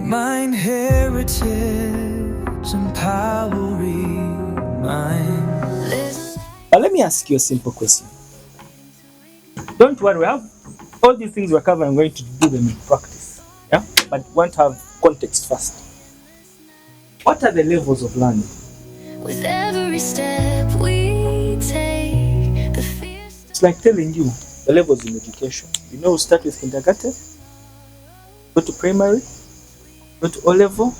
Mine heritage empowering mine. But let me ask you a simple question. Don't worry, we have all these things we're covering. I'm going to do them in practice. Yeah? But we want to have context first. What are the levels of learning? With every step we take, it's like telling you the levels in education. You know, we start with kindergarten, go to primary, go to O level,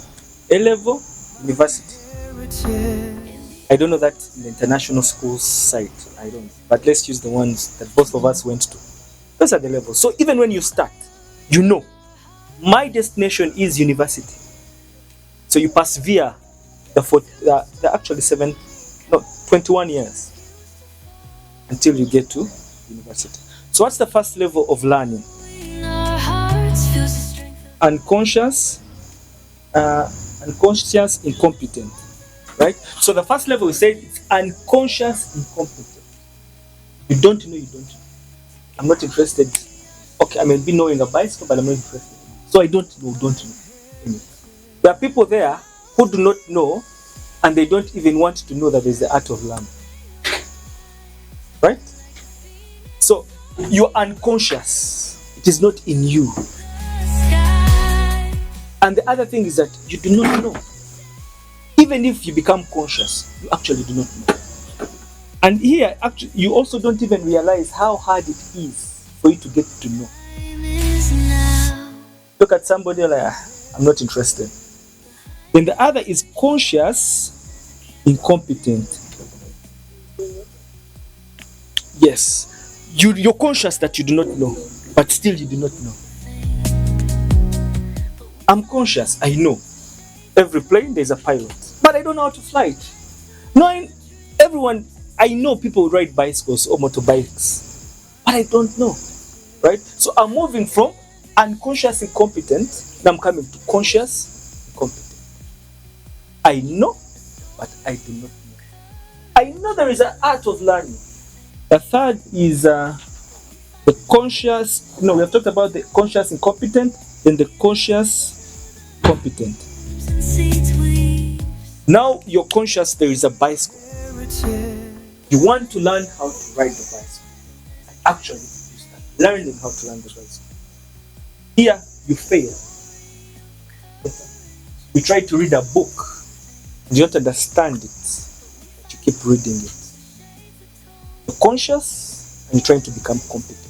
A level, university. I don't know that in the international schools side. I don't. But let's use the ones that both of us went to. Those are the levels. So even when you start, you know, my destination is university. So you persevere the actually 21 years until you get to university. So what's the first level of learning? Unconscious, incompetent. Right? So the first level we said it's unconscious incompetent. You don't know. I'm not interested. Okay, I may be knowing a bicycle, but I'm not interested. So I don't know. There are people there who do not know, and they don't even want to know that there's the art of learning. Right? So you're unconscious. It is not in you. And the other thing is that you do not know. Even if you become conscious, you actually do not know. And here, actually, you also don't even realize how hard it is for you to get to know. Look at somebody like, I'm not interested. Then the other is conscious, incompetent. Yes, you're conscious that you do not know, but still you do not know. I'm conscious, I know. Every plane, there's a pilot. But I don't know how to fly it. Knowing everyone, I know people ride bicycles or motorbikes, but I don't know, right? So I'm moving from unconscious incompetent, now I'm coming to conscious incompetent. I know, but I do not know. I know there is an art of learning. The third is the conscious, we have talked about the conscious incompetent, then the conscious competent. Now you're conscious there is a bicycle. You want to learn how to ride the bicycle. Actually, you start learning how to ride the bicycle. Here, you fail. You try to read a book, and you don't understand it, but you keep reading it. You're conscious, and you're trying to become competent.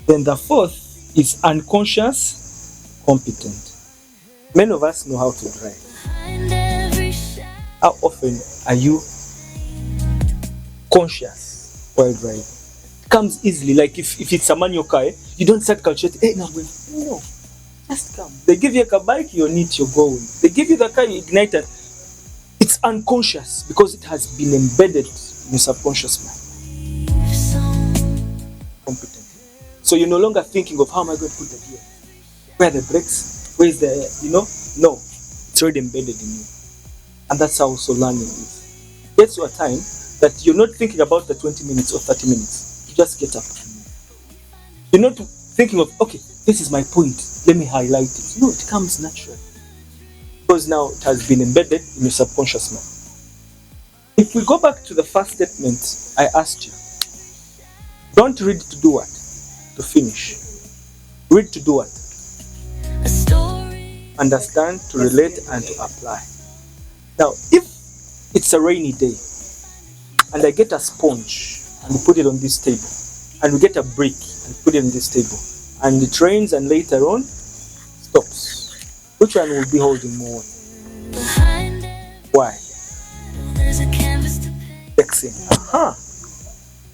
Then the fourth is unconscious competent. Many of us know how to drive. How often are you conscious while driving? It comes easily. Like if it's a manual car, you don't start calculating, hey, no, just come. They give you a bike, you're neat, you're going. They give you the car, you ignite it. It's unconscious because it has been embedded in your subconscious mind. Competent. So you're no longer thinking of how am I going to put the gear? Where are the brakes? Where is the, No, it's already embedded in you. And that's how also learning is. Gets to a time that you're not thinking about the 20 minutes or 30 minutes. You just get up. You're not thinking of, okay, this is my point. Let me highlight it. No, it comes naturally. Because now it has been embedded in your subconscious mind. If we go back to the first statement I asked you, don't read to do what? To finish. Read to do what? Understand, to relate, and to apply. Now, if it's a rainy day, and I get a sponge and put it on this table, and we get a brick and put it on this table, and it rains and later on stops, which one will be holding more? Why? Texting.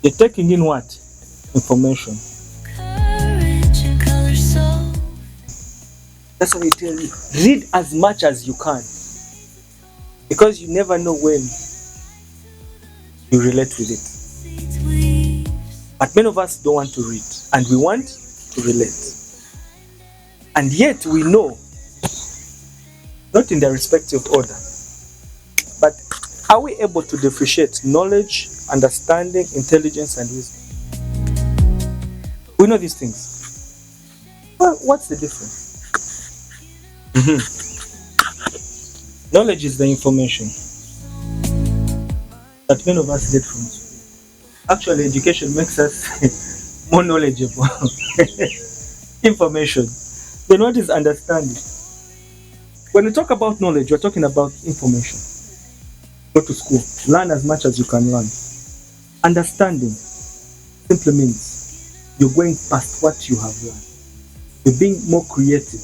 You're taking in what? Information. That's why I tell you, read as much as you can. Because you never know when you relate with it. But many of us don't want to read, and we want to relate. And yet we know, not in their respective order, but are we able to differentiate knowledge, understanding, intelligence, and wisdom? We know these things. Well, what's the difference? Knowledge is the information that many of us get from school. Actually, education makes us more knowledgeable. Information. Then what is understanding? When we talk about knowledge, we're talking about information. Go to school, learn as much as you can learn. Understanding simply means you're going past what you have learned. You're being more creative.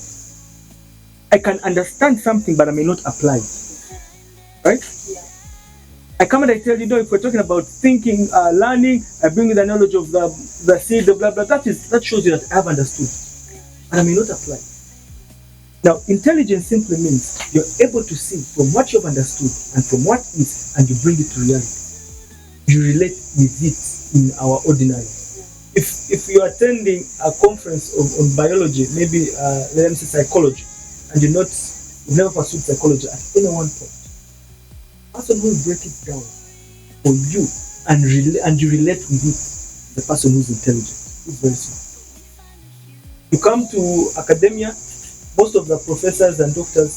I can understand something, but I may not apply it. Right? I come and I tell you, if we're talking about thinking, learning, I bring you the knowledge of the seed, the blah, blah, that shows you that I have understood, but I may not apply. Now, intelligence simply means you're able to see from what you've understood and from what is, and you bring it to reality. You relate with it in our ordinary. If you're attending a conference on biology, maybe let me say psychology, and you've never pursued psychology at any one point, the person who will break it down for you and you relate with it, the person who's intelligent, is very simple. You come to academia, most of the professors and doctors,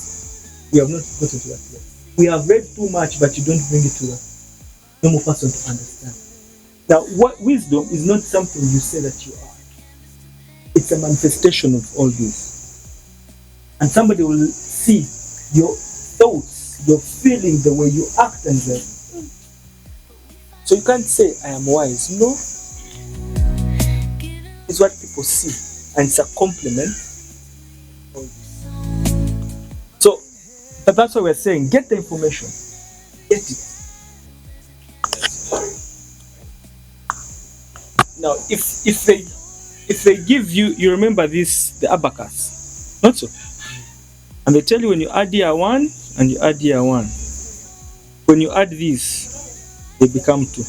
we have not gotten to that place. We have read too much, but you don't bring it to the normal person to understand. Now, what wisdom is not something you say that you are. It's a manifestation of all this. And somebody will see your thoughts, your feeling, the way you act, and then. So you can't say, I am wise. No. It's what people see. And it's a compliment. So, but that's what we're saying. Get the information. Get it. Now, if they give you, you remember this, the abacus, not so. And they tell you when you add here 1 and you add here 1, when you add this, they become 2,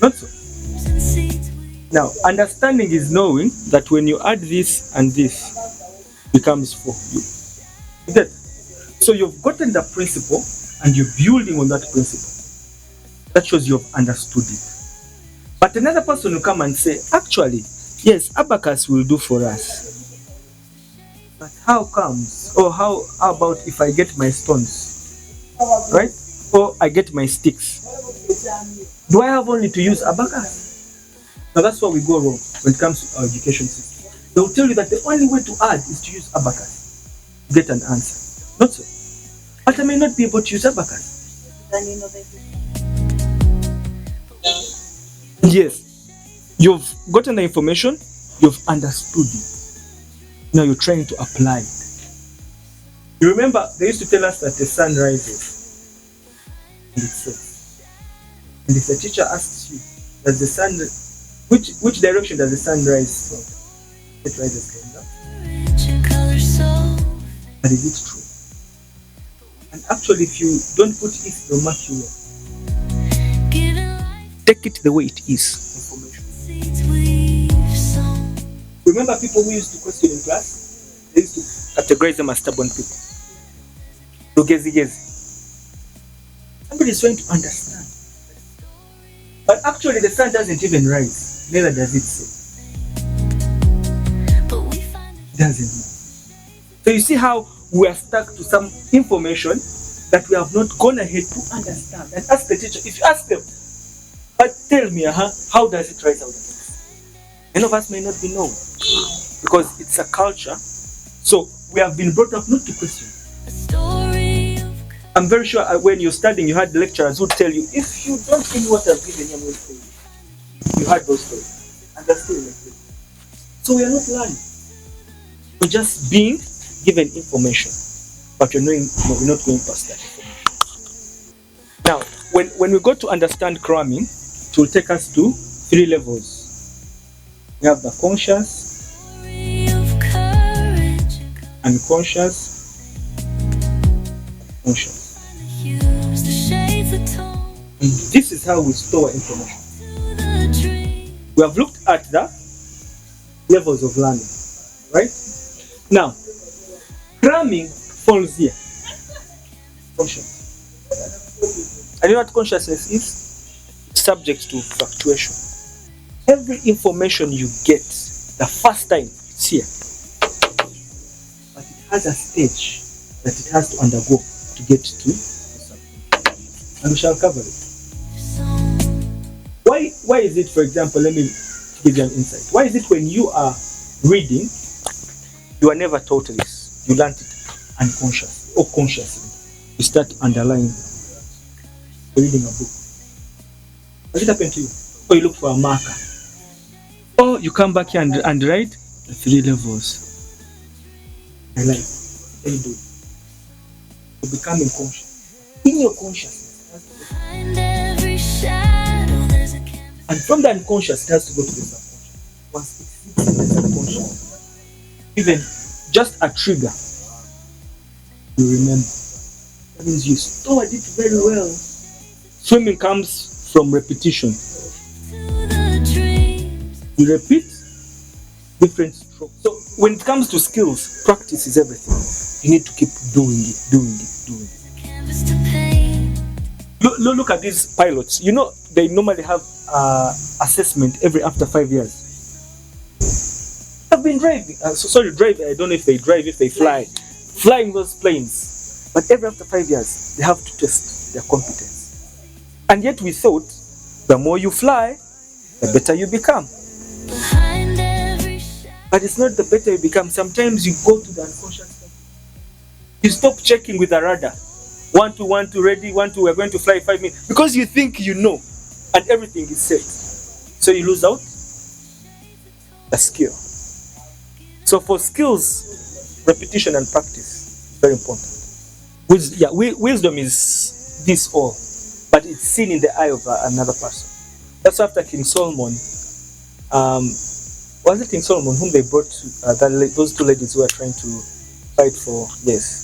not so. Now, understanding is knowing that when you add this and this, becomes 4. You get? So you've gotten the principle and you're building on that principle. That shows you've understood it. But another person will come and say, actually, yes, abacus will do for us. But how comes? Or how about if I get my stones? Right? Or I get my sticks? Do I have only to use abacus? Now that's where we go wrong when it comes to our education system. They will tell you that the only way to add is to use abacus to get an answer. Not so. But I may not be able to use abacus. Yes. You've gotten the information, you've understood it. Now you're trying to apply it. You remember they used to tell us that the sun rises and it sets. And if the teacher asks you, does the sun, which direction does the sun rise from? It rises from that. But is it true? And actually, if you don't put it, they'll mark you wrong. Take it the way it is. Information. Remember people who used to question in class? They used to categorize them as stubborn people. Gezi. Somebody is trying to understand. But actually the sun doesn't even rise. Neither does it set. It doesn't move. So you see how we are stuck to some information that we have not gone ahead to understand. And ask the teacher, if you ask them, but tell me, how does it rise out of this? Many of us may not be known because it's a culture. So we have been brought up not to question. I'm very sure when you're studying, you had lecturers who tell you, if you don't give me what I've given you, I'm going to fail you. You had those stories. And that's still like this. So we are not learning. We're just being given information. But we're not going past that information. Now, when we go to understand cramming, it will take us to 3 levels. We have the conscious, unconscious, conscious. And this is how we store information. We have looked at the levels of learning, right? Now, cramming falls here. Conscious. And you know what consciousness is? It's subject to fluctuation. Every information you get the first time, it's here. But it has a stage that it has to undergo to get to the subconscious. And we shall cover it. Why is it, for example, let me give you an insight. Why is it when you are reading, you are never taught this? You learned it unconsciously or consciously. You start underlining, reading a book. Has it happened to you? Or you look for a marker? Or you come back here and write the 3 levels. I like. What you do? You become conscious. In your consciousness. And from the unconscious, it has to go to the subconscious. Once it sits in the subconscious, even just a trigger, you remember. That means you stored it very well. Swimming comes from repetition. You repeat different strokes. So when it comes to skills, practice is everything. You need to keep doing it. Look at these pilots. You know, they normally have assessment after 5 years. I've been driving. Driving. I don't know if they drive, if they fly. Flying those planes. But after 5 years, they have to test their competence. And yet we thought, the more you fly, the better you become. But it's not the better you become. Sometimes you go to the unconscious. You stop checking with the radar. 1 2 1 2 ready, 1 2 we're going to fly 5 minutes. Because you think you know and everything is set. So you lose out the skill. So for skills, repetition and practice is very important. Wisdom is this all, but it's seen in the eye of another person. That's after King Solomon. Was it King Solomon whom they brought those 2 ladies who were trying to fight for? Yes.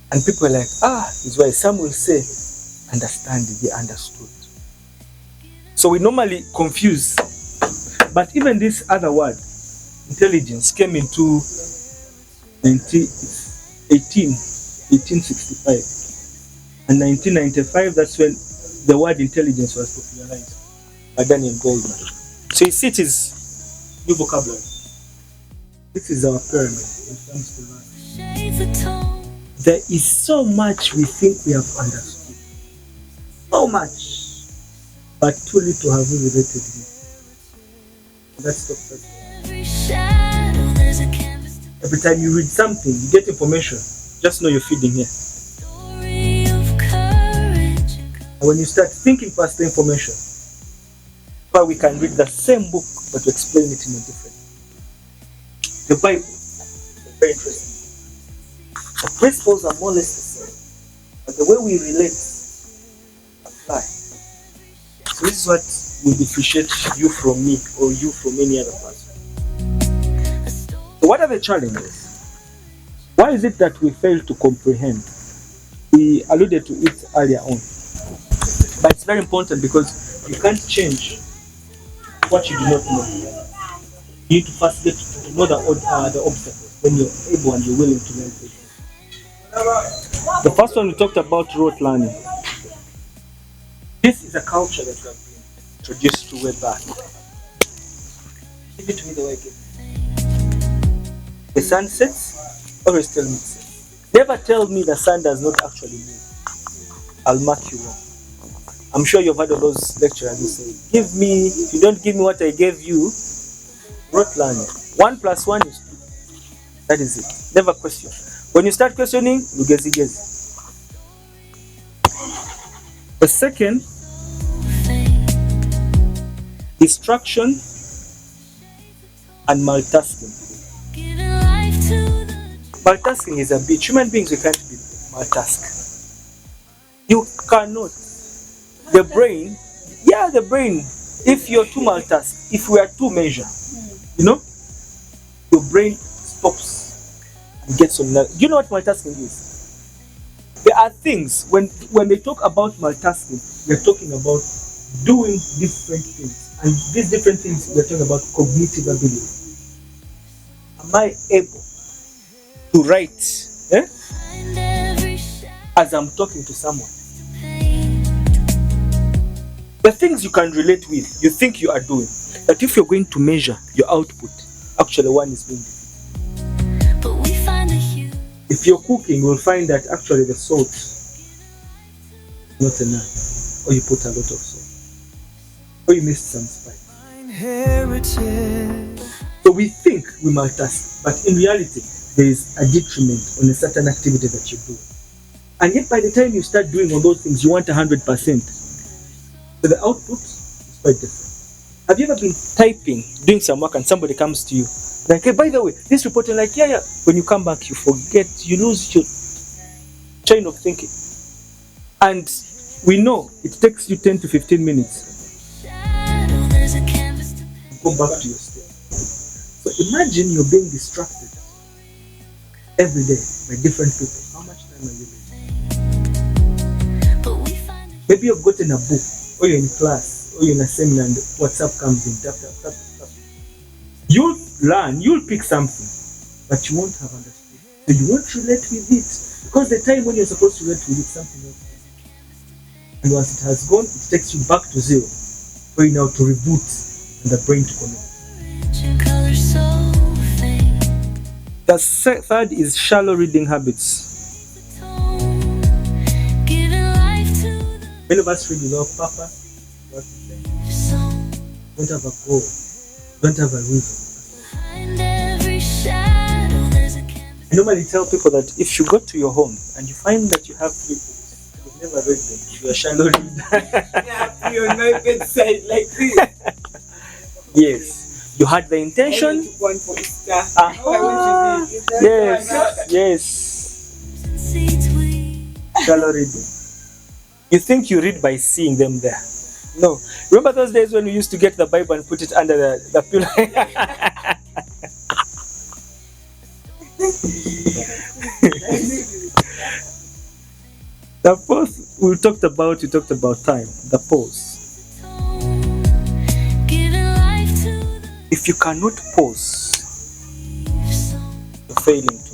And people were like, is why some will say, understanding, they understood. So we normally confuse. But even this other word, intelligence, came into 1865. And 1995, that's when the word intelligence was popularized by Daniel Goldman. So you see, it is new vocabulary. This is our pyramid when it comes to learning. There is so much we think we have understood. So much. But too little have we related here. Let's stop that. Every time you read something, you get information. Just know you're feeding here. And when you start thinking past the information, why we can read the same book but to explain it in a different way. The Bible is very interesting. The principles are more or less the same, but the way we relate apply. So this is what will differentiate you from me or you from any other person. So what are the challenges? Why is it that we fail to comprehend? We alluded to it earlier on. But it's very important because you can't change what you do not know. You need to first get to know the obstacles when you're able and you're willing to learn it. The first one we talked about, rote learning. This is a culture that we have been introduced to way back. Give it to me the way I give it. The sun sets, always tell me it sets. Never tell me the sun does not actually move. I'll mark you wrong. I'm sure you've heard of those lecturers who say, if you don't give me what I gave you, rote learning. 1 + 1 is 2. That is it. Never question. When you start questioning, you get it. The second, distraction and multitasking. Multitasking is a bitch. Human beings, we can't be multitask. You cannot. The brain, if you're too multitask, if we are too measure, your brain stops and gets on that. Do you know what multitasking is? There are things, when they talk about multitasking, they're talking about doing different things. And these different things, we're talking about cognitive ability. Am I able to write as I'm talking to someone? The things you can relate with, you think you are doing. But if you're going to measure your output, actually one is being defeated. If you're cooking, you'll find that actually the salt not enough, or you put a lot of salt, or you missed some spice. Inherited. So we think we multitask, but in reality, there is a detriment on a certain activity that you do. And yet, by the time you start doing all those things, you want 100%. So the output is quite different. Have you ever been typing, doing some work, and somebody comes to you, like, hey, by the way, this report, and like, yeah. When you come back, you forget, you lose your chain of thinking. And we know it takes you 10 to 15 minutes. Go back to your state. So imagine you're being distracted every day by different people. How much time are you losing? Maybe you've gotten a book, or you're in class, or you're in a seminar, and WhatsApp comes in, tap, tap, tap, tap. You'll learn, you'll pick something, but you won't have understood. So you won't relate with it, because the time when you're supposed to relate with it, something else. And once it has gone, it takes you back to zero, for you now to reboot and the brain to connect. The third is shallow reading habits. Many of us read without purpose, don't have a goal, don't have a reason. I normally tell people that if you go to your home and you find that you have 3 books, you've never read them, you're a shallow reader. Yeah, you're on my bedside like this. Yes. You had the intention. One for Easter. Yes. Shallow reading. You think you read by seeing them there. No. Remember those days when we used to get the Bible and put it under the pillow? The fourth we talked about time. The pause. If you cannot pause, you're failing to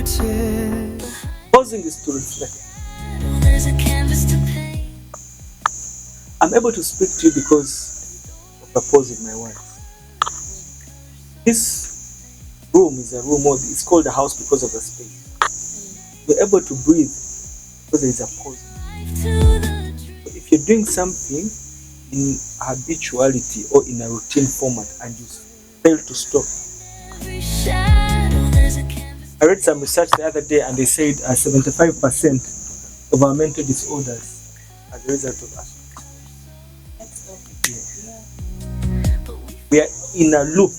read. Pausing is to reflect. I'm able to speak to you because of the pause in my wife. This room is a room, or it's called a house because of the space. We're able to breathe because there is a pause. But if you're doing something in habituality or in a routine format and you fail to stop. I read some research the other day and they said 75% of our mental disorders are the result of us. We are in a loop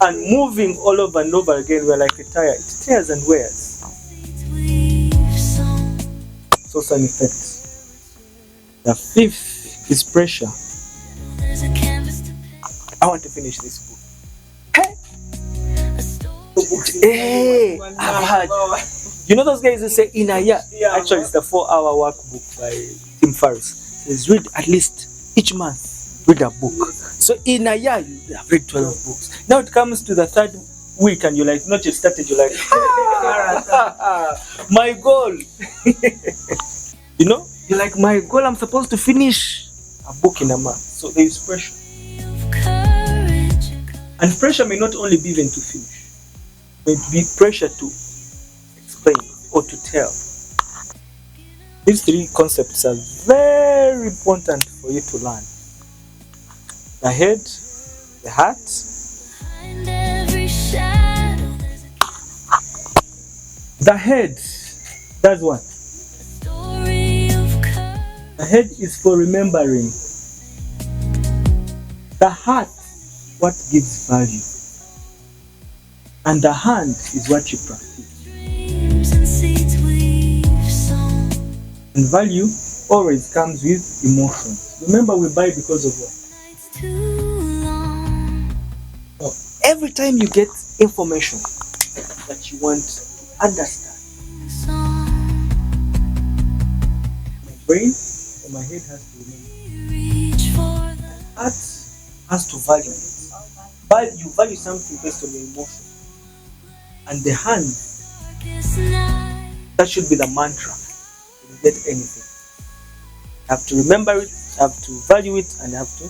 and moving all over and over again. We're like a tire. It tears and wears. So it's an effect. The fifth is pressure. I want to finish this book. Hey, I've heard. You know those guys who say in a year? Actually, it's the 4-hour workbook by Tim Ferriss. It says read at least each month. Read a book. So in a year, you have read 12 books. Now it comes to the 3rd week and you're like, not just started, you're like, my goal. You know, you're like, my goal, I'm supposed to finish a book in a month. So there is pressure. And pressure may not only be even to finish, it may be pressure to explain or to tell. These 3 concepts are very important for you to learn. The head, the heart, the head does what? The head is for remembering. The heart, what gives value. And the hand is what you practice. And value always comes with emotion. Remember, we buy because of what? So every time you get information that you want to understand, my brain or my head has to remember. Heart has to value it. You value something based on your emotion. And the hand, that should be the mantra to get anything. You have to remember it, you have to value it, and you have to